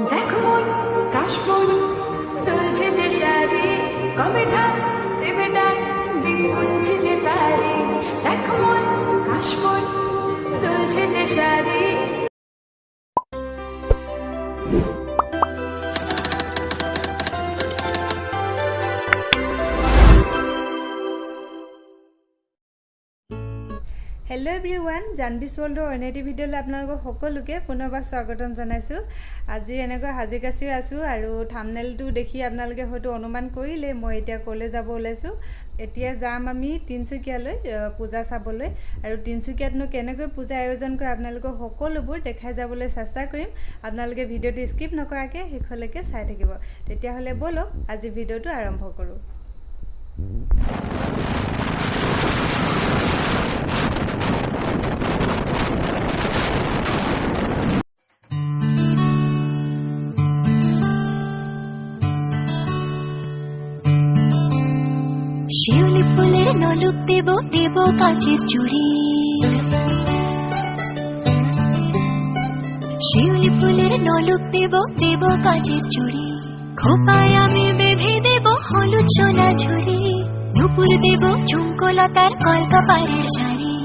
দেখো মন কাশবন দুলছে যে শাড়ি কবে ঠাক দেবে ডাক দিন গুনছে যে তারি দেখো মন কাশবন দুলছে যে শাড়ি। हेलो एवरीवन जानबी वर्ल्डर अन एटी भिडिओ आपलोक सकलोके पुनर्बार स्वागतम जानाइछु। आज एनेको हाजी काची आसु आरु थाम्बनेलटो देखि आपनालोके हयतो अनुमान करिले মই এতিয়া কলে যাব ওলাইছো। এতিয়া যাম আমি তিনসুকিয়ালৈ পূজা চাবলৈ আৰু তিনসুকিয়াতনো কেনেকৈ পূজা আয়োজন কৰে আপোনালোকক সকলোবোৰ দেখাই যাবলৈ চেষ্টা কৰিম। আপোনালোকে ভিডিওটো স্কিপ নকৰাকে শেষলৈকে চাই থাকিব। তেতিয়া হলে বলক আজি ভিডিওটো আৰম্ভ কৰো। শিউলি ফুলের নলুক দেব দেব কাচের চুড়ি, শিউলি ফুলের নলুক দেব দেব কাচের চুড়ি, খোপায় আমি বেঁধে দেব হলুদ সোনা ঝুড়ি, নুপুর দেব ঝুমকোলতার কলকাপাড়ের শাড়ি,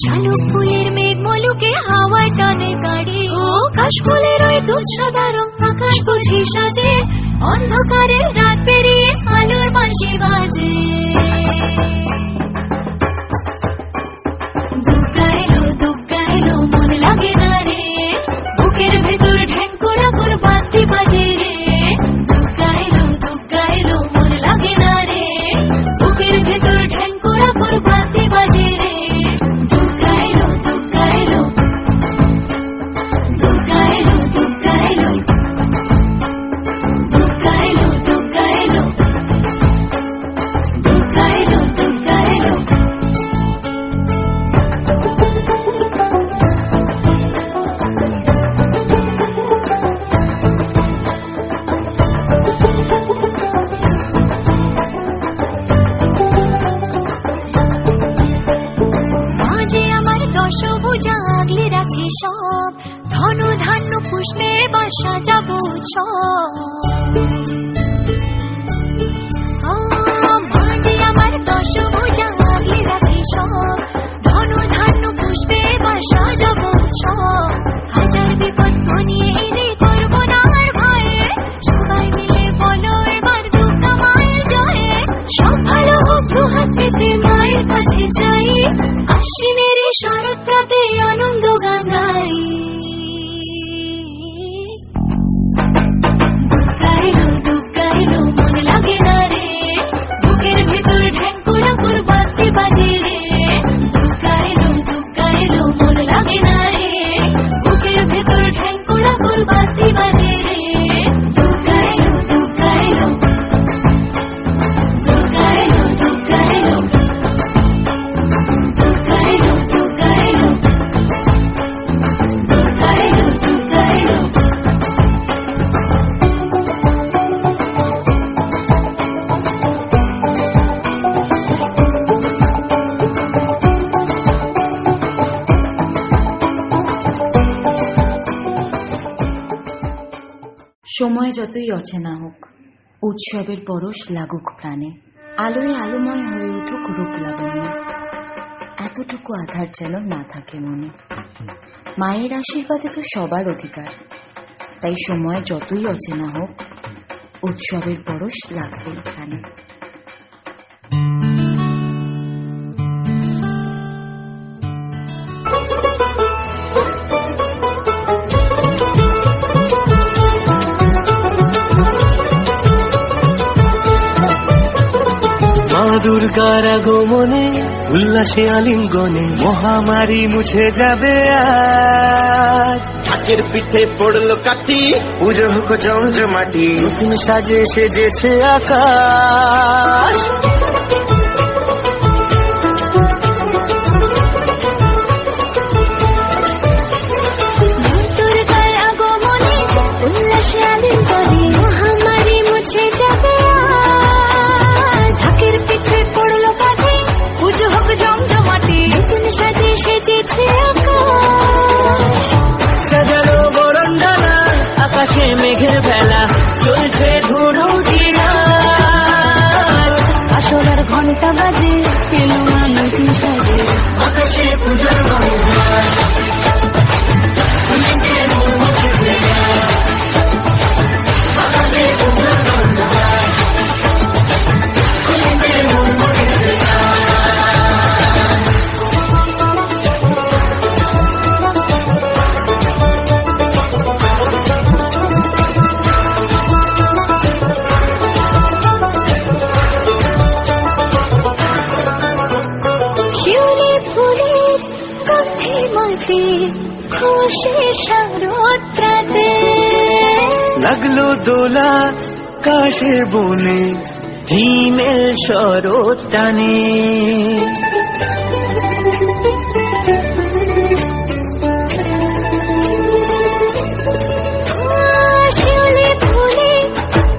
শালুক ফুলের মেঘ মলুকে হাওয়ার টানে গাড়ি, ও কাশ ফুলের ওই দুধ সাদা রং আকাশ বুঝি সাজে, অন্ধকারে রাত পেরিয়ে আলোর বাঁশি বাজে। দুগ্গা এলো মন লাগে না রে, বুকের ভেতর ঢেঙ্কুরা করে বাতি বাজে রে। দুগ্গা এলো মন লাগে না রে, বুকের ভেতর ঢেঙ্কুরা করে বাতি বাজে রে। দুগ্গা এলো দুগ্গা এলো দুগ্গা এলো দুগ্গা এলো দুগ্গা এলো দুগ্গা এলো দুগ্গা এলো দুগ্গা এলো। মাঝে আমার দশভুজা আগলে রাখে সব, ধন ধান্য পুষ্পে বা সাজাবো মাঝে আমার দশভুজা আগলে রাখে সব, ধন ধান্য পুষ্পে বা সাজাবো হাজার বিপদ ঘনিয়ে এলে করবো না আর ভয়ে, সবাই মিলে বলো এবার দুর্গা মায়ের জয়ে। সব ভালো হোক দুহাত পেতে মায়ের কাছে যাই, আশ্বিনের শরৎ প্রাতে আনন্দ গান গাই। দুগ্গা এলো মন লাগে না রে, বুকের ভেতর ঢেঙ্কুরা করে বাতি বাজে রে। দুগ্গা এলো মন লাগে না রে, বুকের ভেতর ঢেঙ্কুরা করে বাতি বাজে রে। দুগ্গা এলো দুগ্গা এলো দুগ্গা এলো দুগ্গা এলো দুগ্গা এলো দুগ্গা এলো দুগ্গা এলো দুগ্গা এলো। সময় যতই অচেনা হোক, উৎসবের পরশ লাগুক প্রাণে, আলোয় আলোময় হয়ে উঠুক রূপ লাবণ্য, এতটুকু আধার যেন না থাকে মনে। মায়ের আশীর্বাদে তো সবার অধিকার, তাই সময় যতই অচেনা হোক, উৎসবের পরশ লাগবেই প্রাণে। দুর্গার আগমনে উল্লাসে আলিঙ্গনে মহামারী মুছে যাবে আজ। ঢাকের পিঠে পড়লো কাঠি, পুজো হোক জমজমাটি, নতুন সাজে সেজেছে আকাশ। দুর্গার আগমনে উল্লাসে আলিঙ্গনে মহামারী মুছে যাবে আজ। ঢাকের পিঠে পড়লো কাঠি, পুজো হোক জমজমাটি, নতুন সাজে সেজেছে আকাশ। সাজানো বরণ ডালা, আকাশে মেঘের চলছে ধুরু জিনার আসলার ঘন্টা বাজে এলো না নতুন সাজে আকাশে পুজোর গন্ধ খুশিতে মন মুখেছে আকাশে পুজোর গন্ধ খুশিতে মন মুখেছে শিউলি ফুলের গন্ধে মাটি খুশি শারদরাতে লাগলো দোলা কাশের বনে হিমেল শরৎ টানে শিউলি ফুলের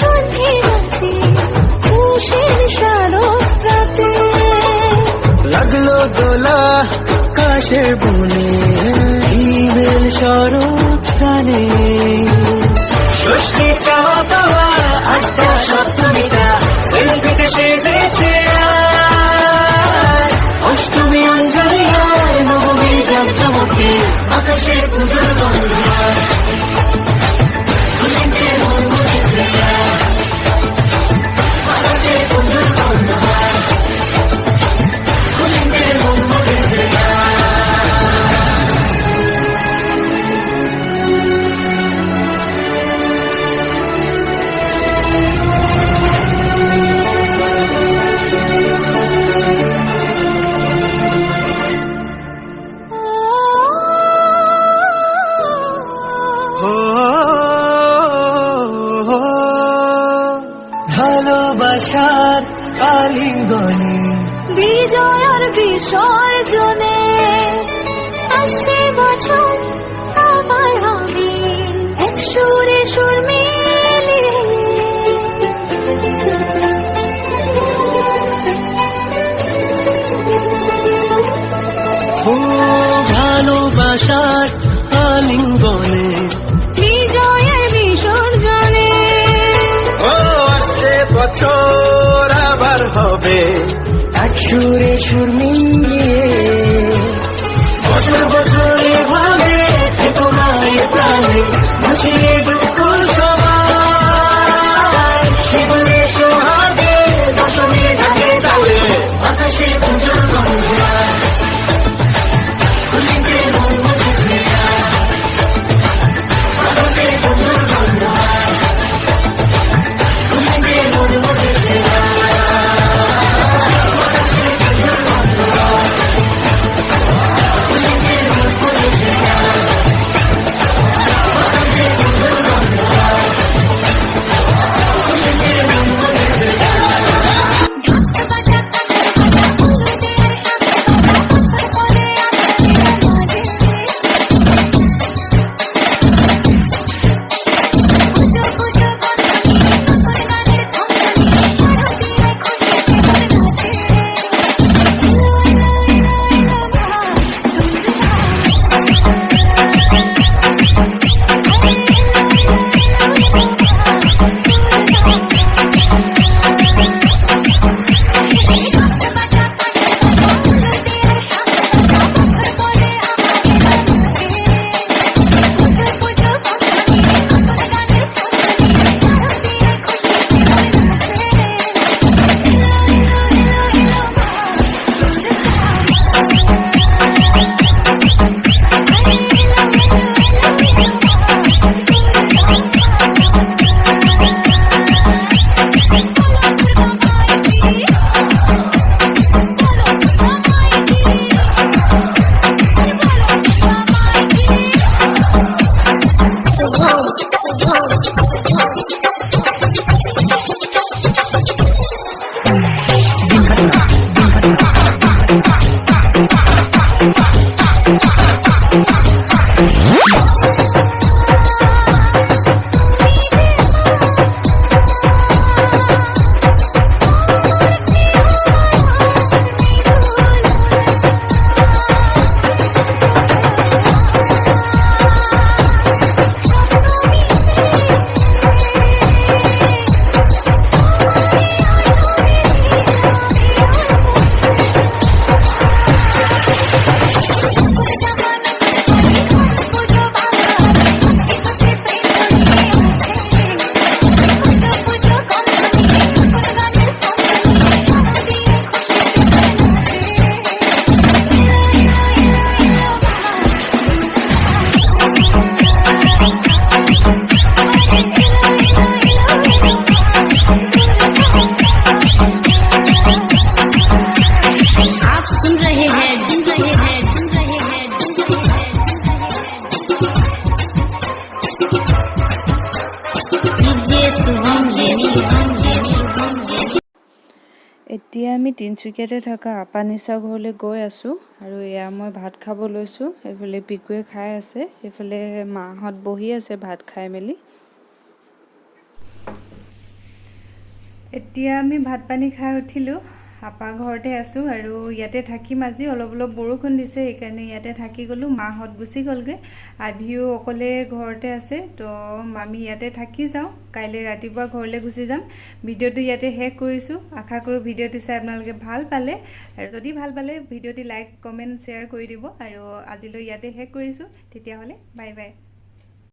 গন্ধে মাটি খুশি শারদরাতে লাগলো দোলা কাশের বনে হিমেল শরৎ টানে ষষ্ঠী চাওয়া পাওয়া আড্ডা সপ্তমীটা সেলফিতে সেজেছে অষ্টমী অঞ্জলি আর নবমী জমজমকে আকাশে পুজোর গন্ধ খুশিতে মন মুখেছে আকাশে পুজোর গন্ধ খুশিতে মন মুখেছে ভালোবাসার আলিঙ্গনে বিজয় আর বিসর্জনে আসছে বছর আবার হবে এক সুরে সুর মিলিয়ে ও ভালোবাসার আলিঙ্গনে বিজয়ের বিসর্জনে ও আসছে বছর আবার হবে এক সুরে সুর মিলিয়ে বছর বছর এভাবে থেকো না এ প্রাণে ভাসিয়ে দুঃখ সবাই জীবনে সোহাগে দশমী ঢাকে তালে আকাশে পুজোর গন্ধ খুশিতে মন মুখেছে আকাশে পুজোর গন্ধ খুশিতে মন মুখেছে আকাশে পুজোর গন্ধ খুশিতে মন মুখেছে আকাশে পুজোর গন্ধ খুশিতে মন মুখেছে এতিয়া আমি তিনচুকীয়াতে থকা আপানিচা ঘৰলৈ গৈ আছোঁ আৰু এয়া মই ভাত খাব লৈছোঁ। এইফালে পিকুৱে খাই আছে, এইফালে মাহঁত বহি আছে ভাত খাই মেলি। এতিয়া আমি ভাত পানী খাই উঠিলোঁ, আপা ঘৰতে আছোঁ আৰু ইয়াতে থাকিম আজি। অলপ বৰষুণ দিছে, সেইকাৰণে ইয়াতে থাকি গ'লোঁ। মাহঁত গুচি গ'লগৈ, আভিও অকলে ঘৰতে আছে, তো আমি ইয়াতে থাকি যাওঁ। কাইলৈ ৰাতিপুৱা ঘৰলৈ গুচি যাম। ভিডিঅ'টো ইয়াতে শেষ কৰিছোঁ। আশা কৰোঁ ভিডিঅ'টো চাই আপোনালোকে ভাল পালে, আৰু যদি ভাল পালে ভিডিঅ'টি লাইক কমেণ্ট শ্বেয়াৰ কৰি দিব। আৰু আজিলৈ ইয়াতে শেষ কৰিছোঁ, তেতিয়াহ'লে বাই বাই।